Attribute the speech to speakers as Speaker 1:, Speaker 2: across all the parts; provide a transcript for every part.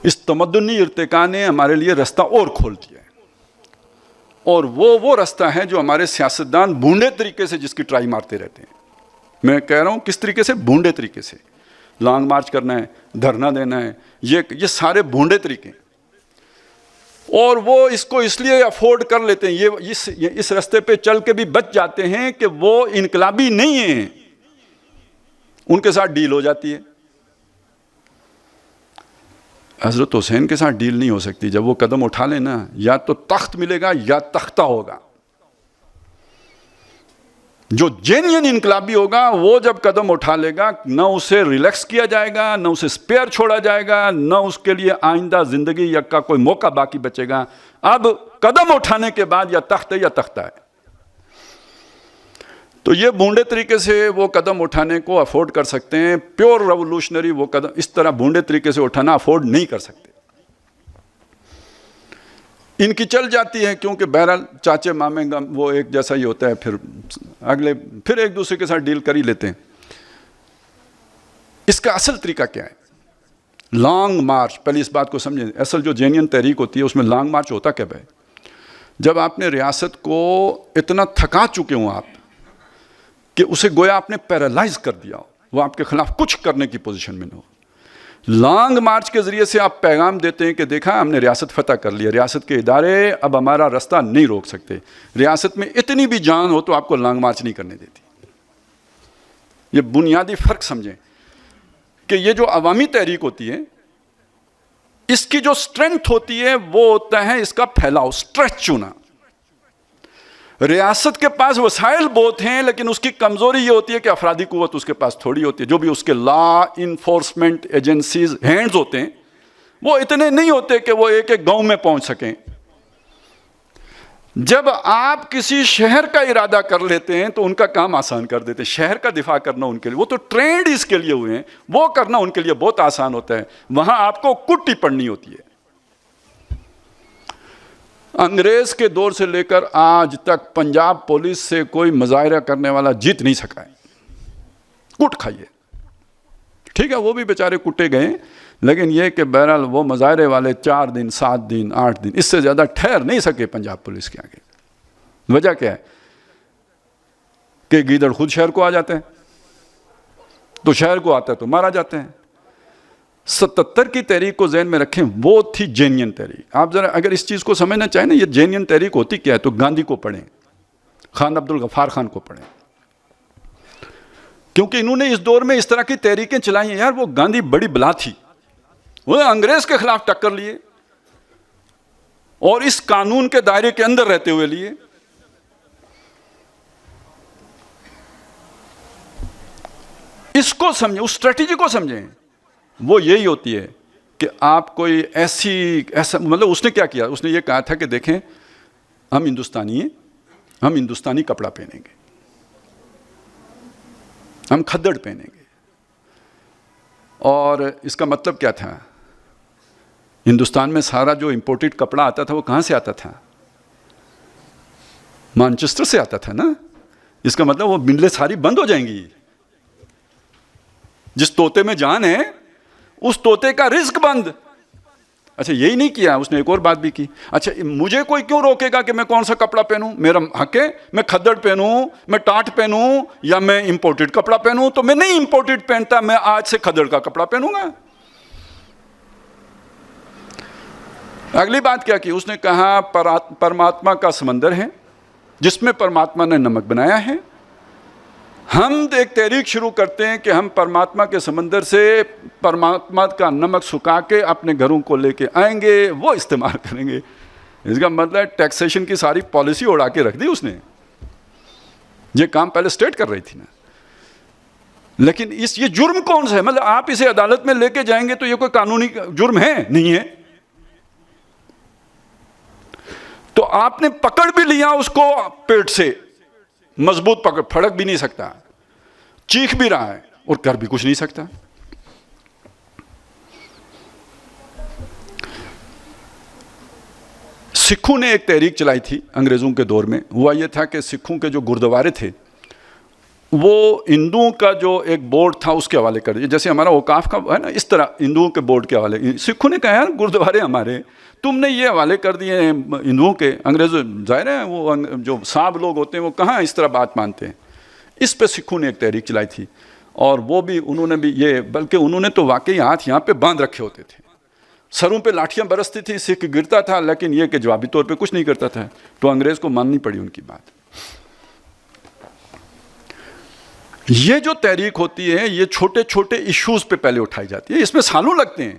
Speaker 1: اس تمدنی ارتقاء نے ہمارے لیے راستہ اور کھول دیا ہے، اور وہ راستہ ہے جو ہمارے سیاستدان بھونڈے طریقے سے جس کی ٹرائی مارتے رہتے ہیں۔ میں کہہ رہا ہوں کس طریقے سے، بھونڈے طریقے سے، لانگ مارچ کرنا ہے، دھرنا دینا ہے، یہ سارے بھونڈے طریقے ہیں، اور وہ اس کو اس لیے افورڈ کر لیتے ہیں، یہ اس راستے پہ چل کے بھی بچ جاتے ہیں کہ وہ انقلابی نہیں ہیں، ان کے ساتھ ڈیل ہو جاتی ہے۔ حضرت حسین کے ساتھ ڈیل نہیں ہو سکتی، جب وہ قدم اٹھا لے نا، یا تو تخت ملے گا یا تختہ ہوگا۔ جو جینین انقلابی ہوگا وہ جب قدم اٹھا لے گا، نہ اسے ریلیکس کیا جائے گا، نہ اسے سپیئر چھوڑا جائے گا، نہ اس کے لیے آئندہ زندگی کا کوئی موقع باقی بچے گا۔ اب قدم اٹھانے کے بعد یا تخت ہے یا تختہ ہے۔ تو یہ بھونڈے طریقے سے وہ قدم اٹھانے کو افورڈ کر سکتے ہیں، پیور ریولوشنری وہ قدم اس طرح بھونڈے طریقے سے اٹھانا افورڈ نہیں کر سکتے۔ ان کی چل جاتی ہے کیونکہ بہرحال چاچے مامے وہ ایک جیسا ہی ہوتا ہے، پھر ایک دوسرے کے ساتھ ڈیل کر ہی لیتے ہیں۔ اس کا اصل طریقہ کیا ہے؟ Long march. پہلے اس بات کو سمجھیں، اصل جو جینین تحریک ہوتی ہے اس میں لانگ مارچ ہوتا کیا ہے؟ جب آپ نے ریاست کو اتنا تھکا چکے ہوں آپ کہ اسے گویا آپ نے پیرالائز کر دیا ہو، وہ آپ کے خلاف کچھ کرنے کی پوزیشن میں نہ ہو، لانگ مارچ کے ذریعے سے آپ پیغام دیتے ہیں کہ دیکھا ہم نے ریاست فتح کر لیا، ریاست کے ادارے اب ہمارا راستہ نہیں روک سکتے، ریاست میں اتنی بھی جان ہو تو آپ کو لانگ مارچ نہیں کرنے دیتی۔ یہ بنیادی فرق سمجھیں کہ یہ جو عوامی تحریک ہوتی ہے اس کی جو سٹرینتھ ہوتی ہے وہ ہوتا ہے اس کا پھیلاؤ، اسٹریچ ہونا۔ ریاست کے پاس وسائل بہت ہیں لیکن اس کی کمزوری یہ ہوتی ہے کہ افرادی قوت اس کے پاس تھوڑی ہوتی ہے، جو بھی اس کے لا انفورسمنٹ ایجنسیز ہینڈز ہوتے ہیں وہ اتنے نہیں ہوتے کہ وہ ایک ایک گاؤں میں پہنچ سکیں۔ جب آپ کسی شہر کا ارادہ کر لیتے ہیں تو ان کا کام آسان کر دیتے ہیں، شہر کا دفاع کرنا ان کے لیے، وہ تو ٹرینڈ اس کے لیے ہوئے ہیں، وہ کرنا ان کے لیے بہت آسان ہوتا ہے، وہاں آپ کو کٹی پڑنی ہوتی ہے۔ انگریز کے دور سے لے کر آج تک پنجاب پولیس سے کوئی مظاہرہ کرنے والا جیت نہیں سکا ہے، کٹ کھائیے، ٹھیک ہے وہ بھی بیچارے کٹے گئے، لیکن یہ کہ بہرحال وہ مظاہرے والے 4 دن 7 دن 8 دن اس سے زیادہ ٹھہر نہیں سکے پنجاب پولیس کے آگے۔ وجہ کیا ہے کہ گیدڑ خود شہر کو آ جاتے ہیں، تو شہر کو آتا ہے تو مارا جاتے ہیں۔ 77 کی تحریک کو ذہن میں رکھیں، وہ تھی جینین تحریک۔ آپ ذرا اگر اس چیز کو سمجھنا چاہیں نا یہ جینین تحریک ہوتی کیا ہے تو گاندھی کو پڑھیں، خان عبد الغفار خان کو پڑھیں، کیونکہ انہوں نے اس دور میں اس طرح کی تحریکیں چلائی ہیں۔ یار وہ گاندھی بڑی بلا تھی، وہ انگریز کے خلاف ٹکر لیے اور اس قانون کے دائرے کے اندر رہتے ہوئے لیے۔ اس کو سمجھیں، اس اسٹریٹجی کو سمجھیں، وہ یہی ہوتی ہے کہ آپ کوئی ایسا مطلب اس نے کیا کیا، اس نے یہ کہا تھا کہ دیکھیں ہم ہندوستانی ہیں، ہم ہندوستانی کپڑا پہنیں گے، ہم کھدڑ پہنیں گے۔ اور اس کا مطلب کیا تھا؟ ہندوستان میں سارا جو امپورٹڈ کپڑا آتا تھا وہ کہاں سے آتا تھا؟ مانچسٹر سے آتا تھا نا۔ اس کا مطلب وہ ملیں ساری بند ہو جائیں گی۔ جس طوطے میں جان ہے اس طوطے کا رزق بند۔ اچھا یہی نہیں کیا، اس نے ایک اور بات بھی کی، اچھا مجھے کوئی کیوں روکے گا کہ میں کون سا کپڑا پہنوں؟ میرا حق ہے، میں کھدڑ پہنوں، میں ٹاٹ پہنوں یا میں امپورٹڈ کپڑا پہنوں۔ تو میں نہیں امپورٹڈ پہنتا، میں آج سے کھدڑ کا کپڑا پہنوں گا۔ اگلی بات کیا کی؟ اس نے کہا پرماتما کا سمندر ہے جس میں پرماتما نے نمک بنایا ہے، ہم ایک تحریک شروع کرتے ہیں کہ ہم پرماتما کے سمندر سے پرماتما کا نمک سکھا کے اپنے گھروں کو لے کے آئیں گے، وہ استعمال کریں گے۔ اس کا مطلب ٹیکسیشن کی ساری پالیسی اڑا کے رکھ دی اس نے۔ یہ کام پہلے اسٹیٹ کر رہی تھی نا، لیکن یہ جرم کون سا ہے؟ مطلب آپ اسے عدالت میں لے کے جائیں گے تو یہ کوئی قانونی جرم ہے؟ نہیں ہے۔ تو آپ نے پکڑ بھی لیا اس کو پیٹ سے، مضبوط پکڑ، پھڑک بھی نہیں سکتا، چیخ بھی رہا ہے اور کر بھی کچھ نہیں سکتا۔ سکھوں نے ایک تحریک چلائی تھی انگریزوں کے دور میں، ہوا یہ تھا کہ سکھوں کے جو گردوارے تھے وہ ہندوؤں کا جو ایک بورڈ تھا اس کے حوالے کر دیا، جیسے ہمارا اوقاف کا ہے نا، اس طرح ہندوؤں کے بورڈ کے حوالے. سکھوں نے کہا یار گردوارے ہمارے تم نے یہ حوالے کر دیے ہیں ہندوؤں کے. انگریزوں ظاہر ہے وہ جو صاحب لوگ ہوتے ہیں وہ کہاں اس طرح بات مانتے ہیں. اس پہ سکھوں نے ایک تحریک چلائی تھی، اور وہ بھی انہوں نے بھی یہ، بلکہ انہوں نے تو واقعی ہاتھ یہاں پہ باندھ رکھے ہوتے تھے، سروں پہ لاٹھیاں برستی تھی، سکھ گرتا تھا لیکن یہ کہ جوابی طور پہ کچھ نہیں کرتا تھا، تو انگریز کو ماننی پڑی ان کی بات. یہ جو تحریک ہوتی ہے یہ چھوٹے چھوٹے ایشوز پہ پہلے اٹھائی جاتی ہے، اس میں سالوں لگتے ہیں.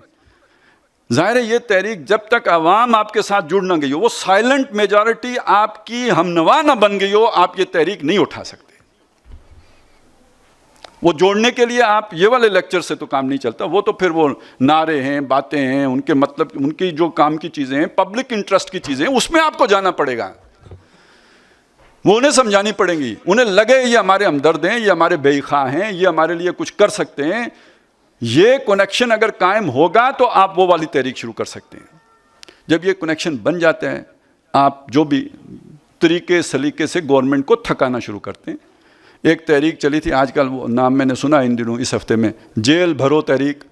Speaker 1: ظاہر ہے یہ تحریک جب تک عوام آپ کے ساتھ جڑ نہ گئی ہو، وہ سائلنٹ میجارٹی آپ کی ہمنوا نہ بن گئی ہو، آپ یہ تحریک نہیں اٹھا سکتے. وہ جوڑنے کے لیے آپ یہ والے لیکچر سے تو کام نہیں چلتا، وہ تو پھر وہ نعرے ہیں، باتیں ہیں، ان کے مطلب ان کی جو کام کی چیزیں ہیں، پبلک انٹرسٹ کی چیزیں ہیں، اس میں آپ کو جانا پڑے گا. وہ انہیں سمجھانی پڑیں گی، انہیں لگے یہ ہمارے ہمدرد ہیں، یہ ہمارے بے خواہ ہیں، یہ ہمارے لیے کچھ کر سکتے ہیں. یہ کنیکشن اگر قائم ہوگا تو آپ وہ والی تحریک شروع کر سکتے ہیں. جب یہ کنیکشن بن جاتا ہے، آپ جو بھی طریقے سلیقے سے گورنمنٹ کو تھکانا شروع کرتے ہیں. ایک تحریک چلی تھی، آج کل وہ نام میں نے سنا ان دنوں، اس ہفتے میں، جیل بھرو تحریک.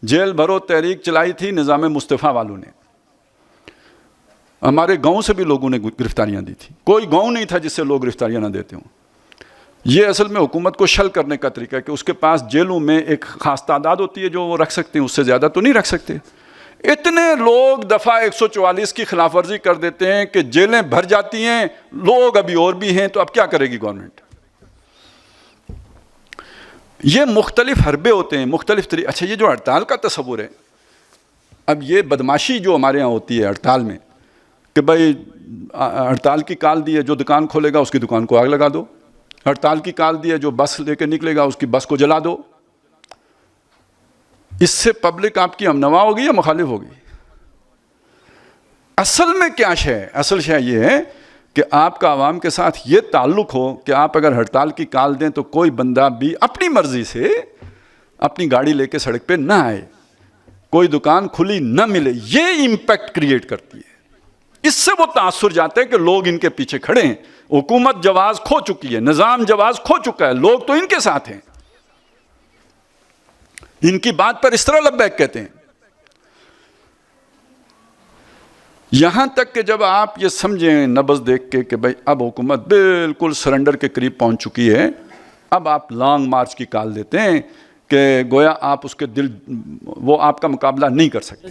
Speaker 1: جیل بھرو تحریک چلائی تھی نظام مصطفیٰ والوں نے. ہمارے گاؤں سے بھی لوگوں نے گرفتاریاں دی تھی، کوئی گاؤں نہیں تھا جس سے لوگ گرفتاریاں نہ دیتے ہوں. یہ اصل میں حکومت کو شل کرنے کا طریقہ ہے کہ اس کے پاس جیلوں میں ایک خاص تعداد ہوتی ہے جو وہ رکھ سکتے ہیں، اس سے زیادہ تو نہیں رکھ سکتے. اتنے لوگ دفعہ 144 کی خلاف ورزی کر دیتے ہیں کہ جیلیں بھر جاتی ہیں، لوگ ابھی اور بھی ہیں، تو اب کیا کرے گی گورنمنٹ؟ یہ مختلف حربے ہوتے ہیں، مختلف طریقے. اچھا یہ جو ہڑتال کا تصور ہے، اب یہ بدماشی جو ہمارے ہاں ہوتی ہے ہڑتال میں کہ بھائی ہڑتال کی کال دی ہے، جو دکان کھولے گا اس کی دکان کو آگ لگا دو. ہڑتال کی کال دی ہے، جو بس لے کے نکلے گا اس کی بس کو جلا دو. اس سے پبلک آپ کی ہمنوا ہوگی یا مخالف ہوگی؟ اصل میں کیا شے ہے؟ اصل شے یہ ہے کہ آپ کا عوام کے ساتھ یہ تعلق ہو کہ آپ اگر ہڑتال کی کال دیں تو کوئی بندہ بھی اپنی مرضی سے اپنی گاڑی لے کے سڑک پہ نہ آئے، کوئی دکان کھلی نہ ملے. یہ امپیکٹ کریٹ کرتی ہے. اس سے وہ تاثر جاتا ہے کہ لوگ ان کے پیچھے کھڑے ہیں. حکومت جواز کھو چکی ہے، نظام جواز کھو چکا ہے، لوگ تو ان کے ساتھ ہیں، ان کی بات پر اس طرح لبیک کہتے ہیں. یہاں تک کہ جب آپ یہ سمجھیں نبض دیکھ کے کہ بھائی اب حکومت بالکل سرنڈر کے قریب پہنچ چکی ہے، اب آپ لانگ مارچ کی کال دیتے ہیں کہ گویا آپ اس کے وہ آپ کا مقابلہ نہیں کر سکتے.